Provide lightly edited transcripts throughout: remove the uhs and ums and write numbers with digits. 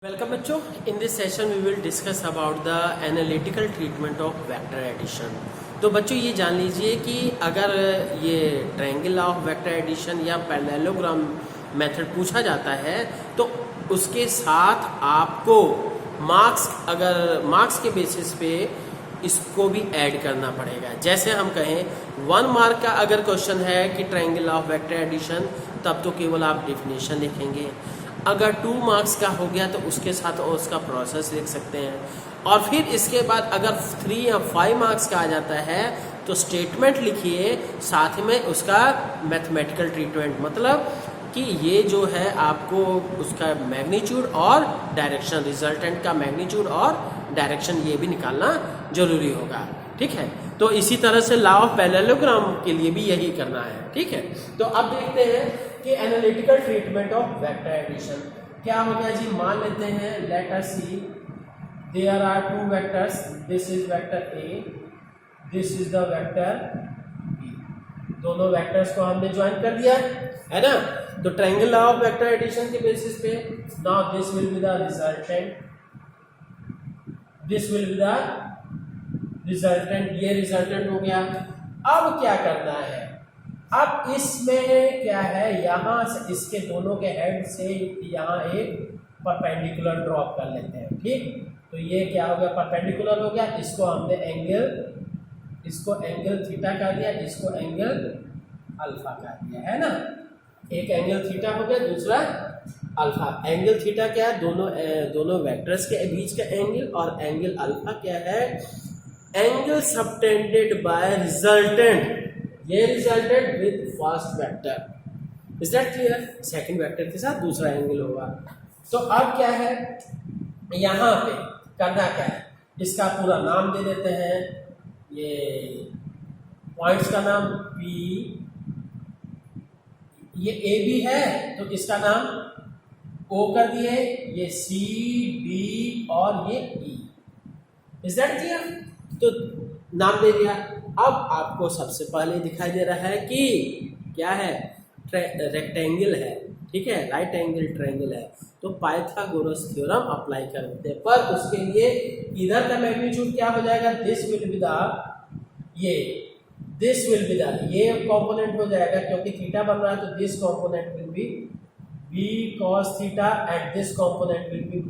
Welcome बच्चों, in this session we will discuss about the analytical treatment of vector addition. तो बच्चों ये जान लीजिए कि अगर ये triangle law of vector addition या पैरेललोग्राम मेथड पूछा जाता है तो उसके साथ आपको मार्क्स के बेसिस पे इसको भी ऐड करना पड़ेगा। जैसे हम कहें 1 मार्क का अगर क्वेश्चन है कि triangle law of vector addition, तब तो केवल आप डेफिनेशन लिखेंगे। अगर 2 मार्क्स का हो गया तो उसके साथ उसका प्रोसेस लिख सकते हैं। और फिर इसके बाद अगर 3 या 5 मार्क्स का आ जाता है तो स्टेटमेंट लिखिए, साथ में उसका मैथमेटिकल ट्रीटमेंट, मतलब कि ये जो है आपको उसका मैग्नीट्यूड और डायरेक्शन, रिजल्टेंट का मैग्नीट्यूड और डायरेक्शन ये भी निकालना जरूरी होगा। ठीक है, तो इसी तरह से लॉ ऑफ पैरेललोग्राम के लिए भी यही करना है। ठीक है, तो अब देखते हैं कि analytical treatment of vector addition क्या हो गया जी। मान लेते हैं, let us see there are 2 vectors, this is vector A, this is the vector B. दोनों वेक्टर्स को हमने ज्वाइन कर दिया है ना। तो triangle law of vector addition के बेसिस पे now this will be the resultant, this will be the resultant, ये रिजल्टेंट हो गया। अब क्या करना है, अब इसमें क्या है, यहां से इसके दोनों के हेड से यहां एक परपेंडिकुलर ड्रॉप कर लेते हैं। ठीक, तो ये क्या हो गया, परपेंडिकुलर हो गया। इसको हमने एंगल थीटा कर दिया, इसको एंगल अल्फा कर दिया, है ना। एक एंगल थीटा हो गया, दूसरा अल्फा। एंगल थीटा क्या है, दोनों वेक्टर्स के बीच का एंगल, और एंगल अल्फा क्या है, एंगल सबटेंडेड बाय रिजल्टेंट, ये resulted with first vector. Is that clear. Second vector के साथ दूसरा एंगल होगा। तो अब क्या है, यहां पे करना क्या है, इसका पूरा नाम दे देते हैं। ये पॉइंट्स का नाम P, ये A भी है तो इसका नाम O कर दिए, ये C, D और ये E। Is that clear. तो नाम दे दिया। अब आपको सबसे पहले दिखाई दे रहा है कि क्या है, रेक्टेंगल है। ठीक है, राइट एंगल ट्रायंगल है, तो पाइथागोरस थ्योरम अप्लाई करते हैं। पर उसके लिए इधर का मैग्नीट्यूड क्या हो जाएगा, this will be the, this will be the, ये कंपोनेंट हो जाएगा क्योंकि थीटा बन रहा है, तो this component will be b cos theta and this component will be b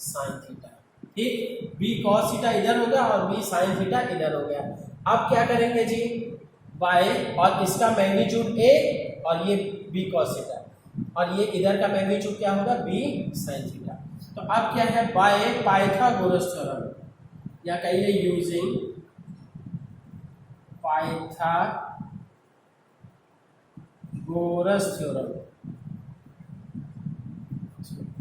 sin theta. ठीक, b cos थीटा इधर हो गया और b sin थीटा इधर हो गया। अब क्या करेंगे जी, y और इसका मैग्नीट्यूड a और ये b cos थीटा, और ये इधर का मैग्नीट्यूड क्या होगा, b sin थीटा। तो अब क्या है, बाय पाइथागोरस थ्योरम, या कहिए using Pythagoras theorem,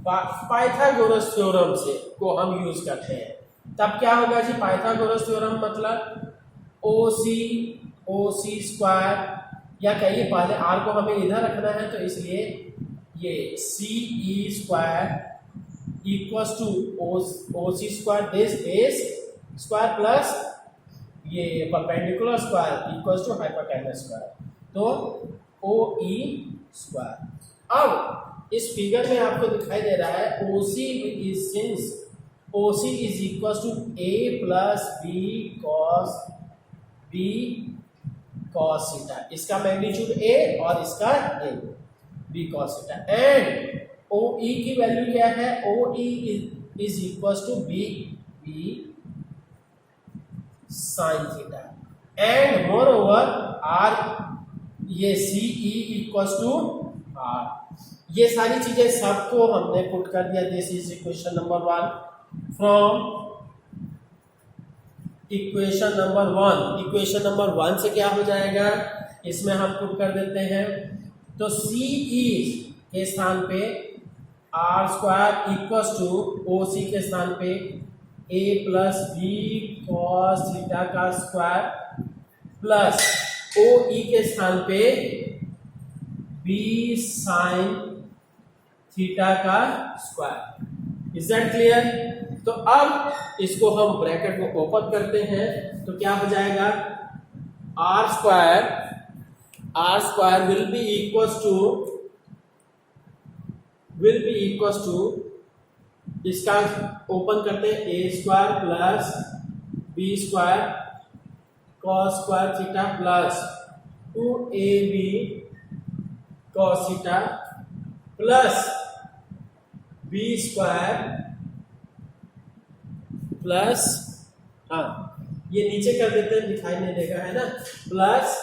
Pythagoras theorem से को हम यूज करते हैं। तब क्या होगा जी, पाइथागोरस थ्योरम मतलब OC स्क्वायर, या कहिए पहले R को हमें इधर रखना है तो इसलिए ये CE square equals to OC square, this is square plus ये perpendicular square equals to hypotenuse square, तो OE स्क्वायर। अब इस फिगर में आपको दिखाई दे रहा है OC is, since OC is equal to A plus B cos theta, इसका मैग्नीट्यूड A और इसका A, B cos theta, and OE की वैल्यू क्या है, OE is equal to B sin theta, and moreover R, ये CE equal to R। ये सारी चीजें सबको हमने पुट कर दिया। This is equation number 1 from equation number 1। Equation number 1 से क्या हो जाएगा, इसमें हम पुट कर देते हैं, तो CE के स्थान पे R square equal to OC के स्थान पे A plus B cos theta का स्क्वायर प्लस OE के स्थान पे B sin थीटा का स्क्वायर। Is that clear. तो अब इसको हम ब्रैकेट को ओपन करते हैं तो क्या हो जाएगा, R square will be equal to will be equal to, इसका ओपन करते हैं, a square plus B square cos square theta plus 2ab cos theta plus B square plus, हाँ ये नीचे कर देते हैं, दिखाई नहीं देगा है ना, plus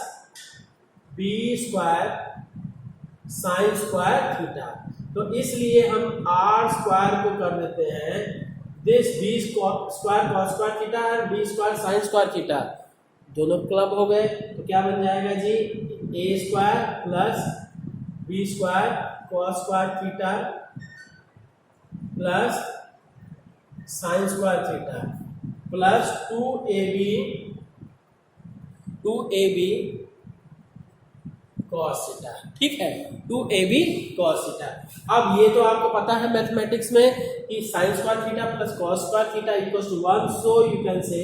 B square sine square theta. तो इसलिए हम आर स्क्वायर को कर देते हैं this b square cos square theta और b square sine square theta, दोनों क्लब हो गए। तो क्या बन जाएगा जी, a square plus B square cos square theta plus sine square theta plus 2ab cos theta. ठीक है, 2ab cos थीटा। अब ये तो आपको पता है मैथमेटिक्स में कि sine square theta plus cos square theta equals to 1, so you can say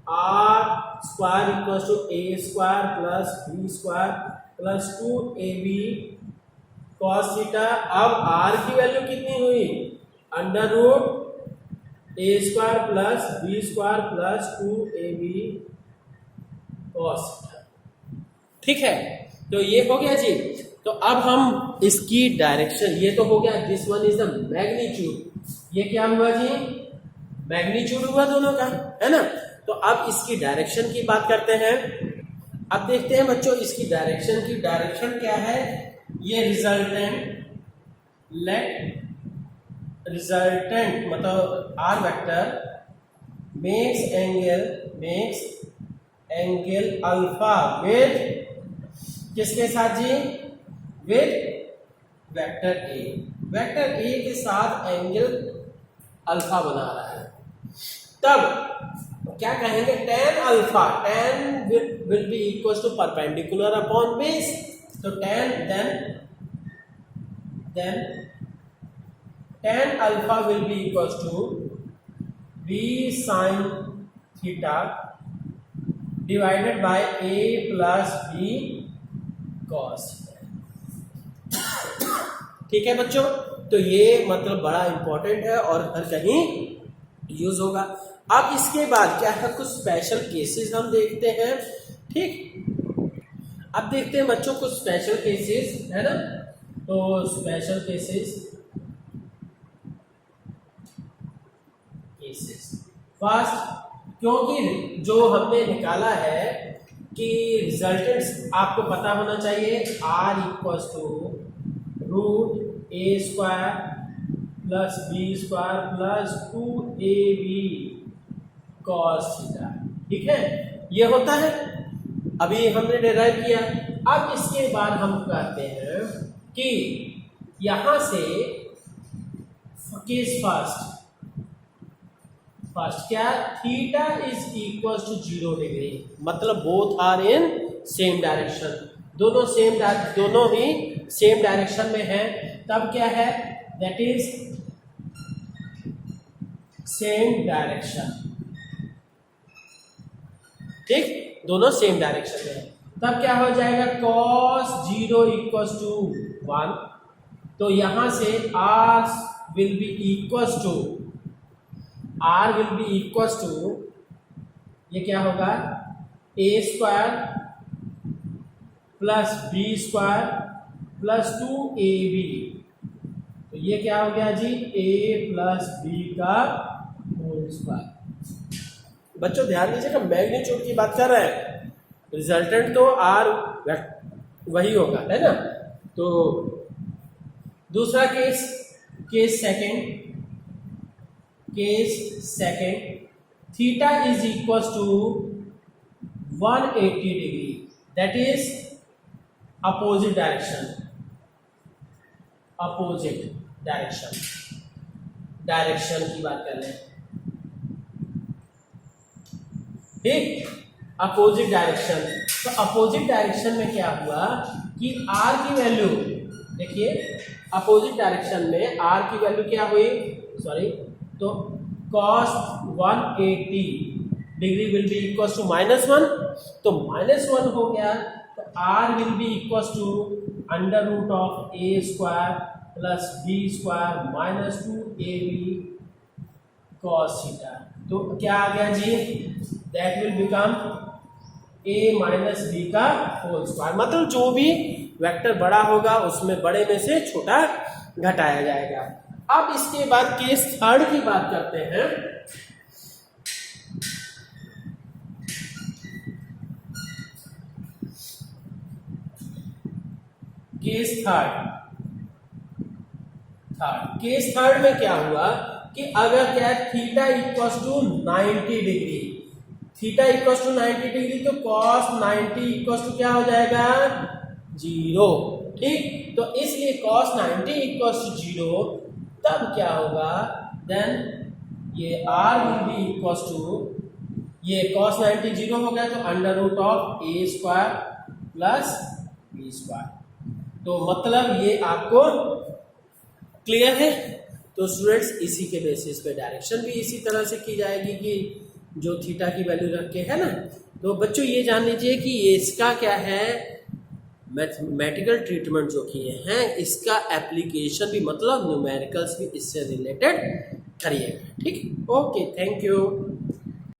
r square equals to a square plus b square plus 2ab cos theta. अब r की वैल्यू कितनी हुई, under root a square plus b square plus 2ab cos theta. ठीक है, तो ये हो गया जी। तो अब हम इसकी डायरेक्शन, ये तो हो गया, this one is the magnitude, ये क्या हुआ जी, मैग्नीट्यूड हुआ दोनों का, है ना। तो अब इसकी डायरेक्शन की बात करते हैं। अब देखते हैं बच्चों इसकी डायरेक्शन की, डायरेक्शन क्या है, ये रिजल्टेंट, लेट रिजल्टेंट मतलब R vector makes angle alpha with किसके साथ जी, with vector A, vector A के साथ एंगल अल्फा बना रहा है। तब क्या कहेंगे, tan alpha, tan will be equal to perpendicular upon base, तो tan then tan alpha will be equal to b sine theta divided by a plus b cos. ठीक है बच्चों, तो ये मतलब बड़ा इंपॉर्टेंट है और हर कहीं यूज होगा। अब इसके बाद क्या है, कुछ स्पेशल केसेस हम देखते हैं। ठीक, अब देखते हैं बच्चों कुछ स्पेशल केसेस, है ना। तो स्पेशल केसेस फर्स्ट, क्योंकि जो हमने निकाला है कि रिजल्टेंट्स आपको पता होना चाहिए, r equals to root A square plus B square plus 2ab cos theta. ठीक है, ये होता है, अभी हमने डिराइव किया। अब इसके बाद हम कहते हैं कि यहां से केस फर्स्ट क्या, theta is equal to 0 degree, मतलब both are in same direction, दोनों ही सेम डायरेक्शन में है। तब क्या है, दैट इज सेम डायरेक्शन। ठीक, दोनों सेम डायरेक्शन में है, तब क्या हो जाएगा, cos 0 इक्वल टू 1, तो यहां से r will be equal to ये क्या होगा, a square plus b square plus 2ab, तो ये क्या हो गया जी, a प्लस b का होल स्क्वायर। बच्चों ध्यान दीजिएगा, मैग्नीट्यूड की बात कर रहे हैं, रिजल्टेंट तो r वही होगा, है ना। तो दूसरा case second, theta is equal to 180 degree, that is opposite direction की बात कर रहे हैं। ठीक, अपोजिट डायरेक्शन, तो अपोजिट डायरेक्शन में क्या हुआ कि r की वैल्यू देखिए, अपोजिट डायरेक्शन में r की वैल्यू क्या हुई, तो cos 180 degree will be equal to -1, तो -1 हो गया, तो r will be equal to under root of a square plus B square minus 2ab cos theta. तो क्या आ गया जी, that will become a minus b का होल स्क्वायर, मतलब जो भी वेक्टर बड़ा होगा उसमें बड़े में से छोटा घटाया जाएगा। अब इसके बाद केस थर्ड की बात करते हैं। केस थर्ड में क्या हुआ कि अगर क्या theta equals to 90 degree, theta equals to 90 degree, तो cos 90 इक्वल्स टू क्या हो जाएगा 0, ठीक। तो इसलिए cos 90 इक्वल्स टू 0, तब क्या होगा, देन ये r will be equals to, ये cos 90 0 हो गया तो under root of a square plus b square. तो मतलब ये आपको क्लियर है। तो स्टूडेंट्स इसी के बेसिस पे डायरेक्शन भी इसी तरह से की जाएगी कि जो थीटा की वैल्यू रख के है ना। तो बच्चों ये जान लीजिए कि ये इसका क्या है, मैथमेटिकल ट्रीटमेंट जो किए हैं इसका एप्लीकेशन भी, मतलब न्यूमेरिकल्स भी इससे रिलेटेड करिएगा, ठीक। Okay, thank you.